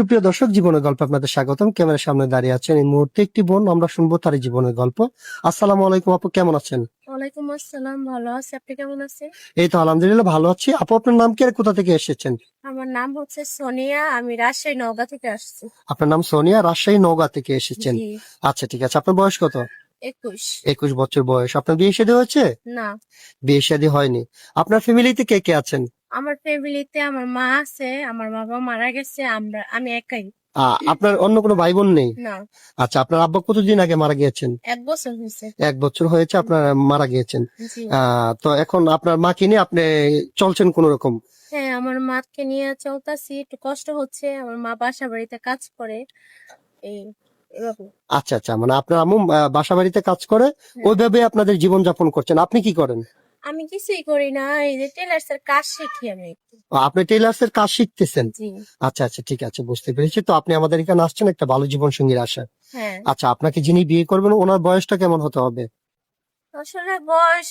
সুপ্রিয় দর্শক, জীবনের গল্প আপনাদের স্বাগতম। ক্যামেরার সামনে দাঁড়িয়ে আছেন এই মুহূর্তে একটি বোন, আমরা শুনবো তার জীবনের গল্প। আসসালামু আলাইকুম আপু, কেমন আছেন? ওয়ালাইকুম আসসালাম, ভালো আছি। আপনি কেমন আছেন? এই তো আলহামদুলিল্লাহ ভালো আছি। আপু, আপনার নাম কি আর কোথা থেকে এসেছেন? আমার নাম হচ্ছে সোনিয়া, আমি রাজশাহী নওগাঁ থেকে আসছি। আপনার নাম সোনিয়া, রাজশাহী নওগাঁ থেকে এসেছেন। জি। আচ্ছা ঠিক আছে, আপনার বয়স কত? 21। 21 বছর বয়স। আপনার বিয়ে শাদী হয়েছে? না, বিয়ে শাদী হয়নি। আপনার ফ্যামিলিতে কে কে আছেন? আমার ফ্যামিলিতে আমার মা আছে, আমার বাবা মারা গেছে, আমি একাই। আপনার অন্য কোনো ভাই বোন নেই? না, আচ্ছা, আপনার আব্বা কতদিন আগে মারা গিয়েছেন? 1 বছর হয়েছে। 1 বছর হয়েছে আপনার মারা গিয়েছেন। জি। তো এখন আপনার মাকে নিয়ে আপনি চলছেন কোন রকম? হ্যাঁ, আমার মাকে নিয়ে চলতাছি, একটু কষ্ট হচ্ছে। আমার মা বাসা বাড়িতে কাজ করে, এই এরকম। আচ্ছা আচ্ছা, মানে আপনার আম্মু বাসা বাড়িতে কাজ করে, হ্যাঁ। ওইভাবে আপনাদের জীবন যাপন করছেন। আপনি কি করেন? আমি কিছুই করি না, এই যে টেলার্স এর কাজ শিখি আমি একটু। আপনি টেইলার্স এর কাজ শিখতেছেন? জি। আচ্ছা আচ্ছা, ঠিক আছে, বুঝতে পেরেছি। তো আপনি আমাদের এখানে আসছেন একটা ভালো জীবন সঙ্গীর আশায়। হ্যাঁ, আচ্ছা, আপনাকে যিনি বিয়ে করবেন ওনার বয়সটা কেমন হতে হবে? আসলে বয়স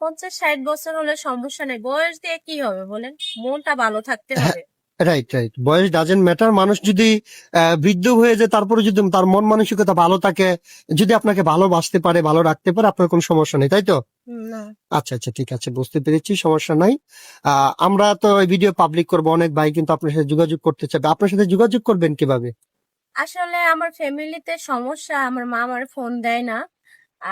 50-60 বছর হলে সমস্যা নেই। বয়স দিয়ে কি হবে বলেন? মনটা ভালো থাকতে হবে। রাইট রাইট, বয়স ডাজেন্ট ম্যাটার। মানুষ যদি বৃদ্ধ হয়ে যায়, তারপরে যদি তার মন মানসিকতা ভালো থাকে, যদি আপনাকে ভালোবাসতে পারে, ভালো রাখতে পারে, আপনার কোনো সমস্যা নেই, তাই তো? না, আচ্ছা আচ্ছা, ঠিক আছে, বুঝতে পেরেছি, সমস্যা নাই। আমরা তো এই ভিডিও পাবলিক করবো, অনেক ভাই কিন্তু আপনার সাথে যোগাযোগ করতে চাবে। আপনার সাথে যোগাযোগ করবেন কিভাবে? আসলে আমার ফ্যামিলিতে সমস্যা, আমার মা আমার ফোন দেয় না।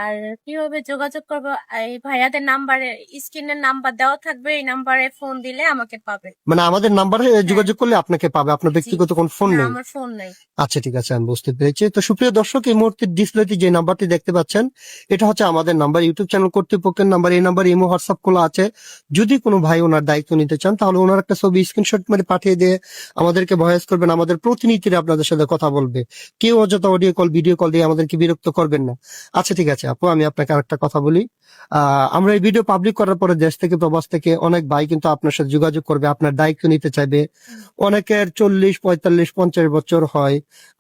আর কিভাবে যোগাযোগ করবো? এই ভাইয়াদের নাম্বারে, স্ক্রিনের নাম্বার দেওয়া থাকবে, এই নাম্বারে ফোন দিলে আমাকে পাবে। মানে আমাদের নাম্বারে হ্যাঁ, যোগাযোগ করলে আপনাকে পাবে, আপনার জি। ব্যক্তিগত কোন ফোন না, নেই? আমার ফোন নাই। আচ্ছা ঠিক আছে, আমি বুঝতে পেরেছি। তো সুপ্রিয় দর্শক, এই মুহূর্তে ডিসপ্লেতে যে নাম্বারটি দেখতে পাচ্ছেন, এটা হচ্ছে আমাদের নাম্বার, ইউটিউব চ্যানেল কর্তৃপক্ষের নাম্বার। এই নাম্বার ইমো হোয়াটসঅ্যাপ খোলা আছে। যদি কোনো ভাই ওনার দায়িত্ব নিতে চান, তাহলে ওনার একটা ছবি স্ক্রিনশট মেরে পাঠিয়ে দিয়ে আমাদেরকে ভয়েস করবেন। আমাদের প্রতিনিধিরা আপনাদের সাথে কথা বলবে। কেউ অযথা অডিও কল, ভিডিও কল দিয়ে আমাদেরকে বিরক্ত করবেন না। আচ্ছা ঠিক আছে আপু, আমি আপনাকে আরেকটা কথা বলি। আমরা এই ভিডিও পাবলিক করার পরে দেশ থেকে, প্রবাস থেকে অনেক ভাই কিন্তু আপনার সাথে যোগাযোগ করবে, আপনার দায়িত্ব নিতে চাইবে। অনেকের 40, 45, 50 বছর হয়।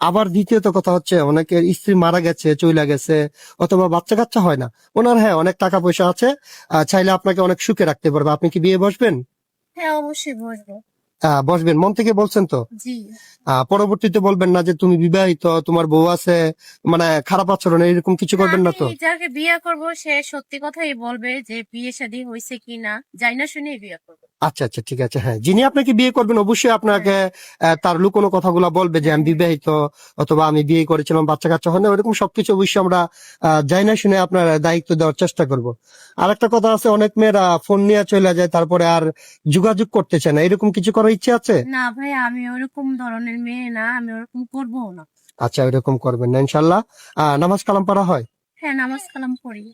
আবার দ্বিতীয়ত কথা হচ্ছে, অনেকের স্ত্রী মারা গেছে, চইলা গেছে, অথবা বাচ্চা কাচ্চা হয় না। ওনার হ্যাঁ অনেক টাকা পয়সা আছে, চাইলে আপনাকে অনেক সুখে রাখতে পারবে। আপনি কি বিয়ে বসবেন? হ্যাঁ, অবশ্যই বসবো। বসবেন, মন থেকে বলছেন তো? জি। পরবর্তীতে বলবেন না যে তুমি বিবাহিত, তোমার বউ আছে, মানে খারাপ আচরণ এরকম কিছু করবেন না আমি তো? যাকে বিয়ে করব সে সত্যি কথাই বলবে যে বিয়ে শাদী হয়েছে কিনা, যাই না শুনেই বিয়ে করবো। আচ্ছা আচ্ছা, ঠিক আছে। হ্যাঁ, যিনি আপনাকে বিয়ে করবেন অবশ্যই আপনাকে তার লুকোনো কথাগুলো বলবে যে আমি বিবাহিত, অথবা আমি বিয়ে করেছিলাম, বাচ্চা কাচ্চা হয় না, ওরকম সবকিছু অবশ্যই আমরা যাই না শুনে আপনার দায়িত্ব দেওয়ার চেষ্টা করব। আর একটা কথা আছে, অনেক মেয়েরা ফোন নিয়ে চলে যায়, তারপরে আর যোগাযোগ করতে চায় না। এরকম কিছু করার ইচ্ছে আছে? না ভাই, আমি ওরকম ধরনের মেয়ে না, আমি ওরকম করবো না। আচ্ছা, ওইরকম করবেন না ইনশাল্লাহ। নামাজ কালাম পড়া হয়? হ্যাঁ, নামাজ কালাম পড়ি।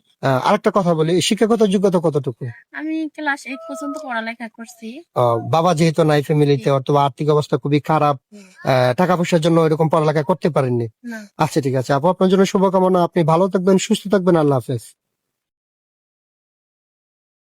আরেকটা কথা বলি, শিক্ষাগত যোগ্যতা কতটুকু? আমি ক্লাস 8 পর্যন্ত পড়ালেখা করছি। বাবা যেহেতু নাই ফ্যামিলিতে, অথবা আর্থিক অবস্থা খুবই খারাপ, হুম। টাকা পয়সার জন্য এরকম পড়ালেখা করতে পারেননি। না। আচ্ছা ঠিক আছে আপু, আপনার জন্য শুভকামনা। আপনি ভালো থাকবেন, সুস্থ থাকবেন। আল্লাহ হাফেজ।